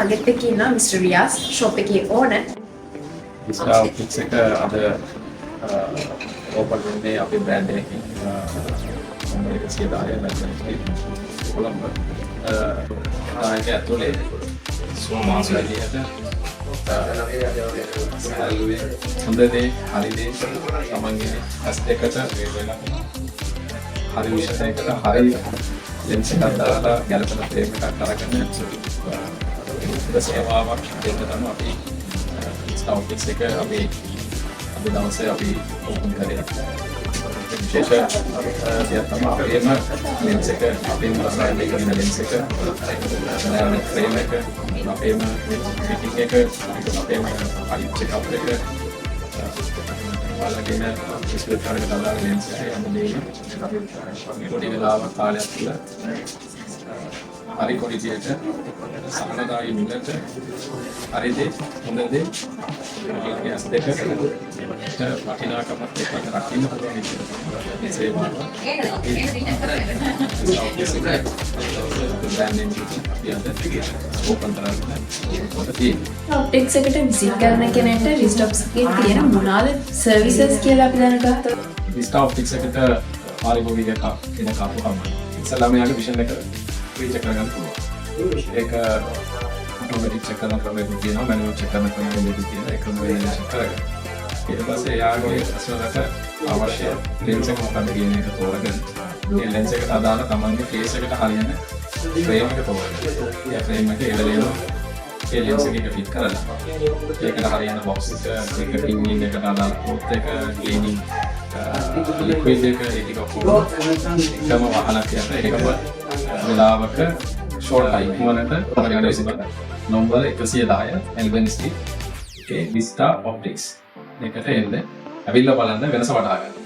මගෙත් එක්ක ඉන්නවා mister රියාස් shop එකේ ඕනර්. Vista Optics එක අද ඕපන් වෙන්නේ අපේ බ්‍රෑන්ඩ් එකකින් මේක 110 ලක්ෂ කොළඹ ආයෙත් ඇතුලේ සෝමාස් විදියට හොඳ දේ හරි දේ තමන්ගේ ඇස් දෙකට වෙලා හරි විශේෂයකට හරි ලෙන්ස් එකක් දාලා ගැලපෙන ෆ්‍රේම් එකක් අරගෙන සේවාවක් දෙන්න තමයි අපි Optics එක අපි දවසේ අපි ඕපන් කරේ. විශේෂ දෙයක් තමයි අපේම ලෙන්ස් එක අපේම රසායන එක වෙන ලෙන්ස් එක ෆ්‍රේම් එක අපේම ෆිටිංగ్ එක අපේම අයිට් චෙක්අප් එක වලගෙන ඉස්පිට කරගෙන දාලා ලෙන්ස් එක යන්නේ අපි පොඩි වෙලාවක් කාලයක් තුළ හරි කොරිතියට සානදායි මිලට හරිද හොඳද ඔයාලගේ ඇස් දෙක වටිනාකමත් එක්ක රකින්න පුළුවන් විදිහට සේවාව ඔප්ටික්ස් එකට විසිට් කරන කෙනෙක්ට රිස්ට් ඔප්ස් එකේ තියෙන මොනවාද සර්විසස් කියලා අපි දැනගත්තා. රිස්ට් ඔප්ටික්ස් එකට පාරිභෝගික කෙනෙක් ආපුවම ඉස්සලාම යාගේ විෂන් එක රීචෙක් කරගන්න පුළුවන්. ඒක ඔටෝමැටික් චෙක් කරන ක්‍රමයක් තියෙනවා, මැනුවල් චෙක් කරන ක්‍රමයක් තියෙනවා. ඒක මොකද චෙක් කරගන්න. ඊට පස්සේ යාගේ අසලකට අවශ්‍ය ලෙන්ස් එක මොකක්ද කියන එක තෝරගෙන මේ ලෙන්ස් එකට අදාළ තමන්ගේ ෆේස් එකට හරියන ෆ්‍රේම් එක තෝරගන්න. ඒ ෆ්‍රේම් එක එළලේම ඒ ලෙන්ස් එකක ෆිට කරලා ඒකට හරියන බොක්ස් එක ටින්ගින් එකට අදාළ පොත් එක ක්ලීනින් ලික්විඩ් එක ඒක ඔක්කොම එකම වහලක් යට ඒකම වෙලාවක ෂෝට් ඉක්මනට පරිගණක විසිබඳ නම්බර 110 එල්බන් ස්ට්‍රීට් Vista Optics එකට එන්න ඇවිල්ලා බලන්න වෙනස වටහා ගන්න.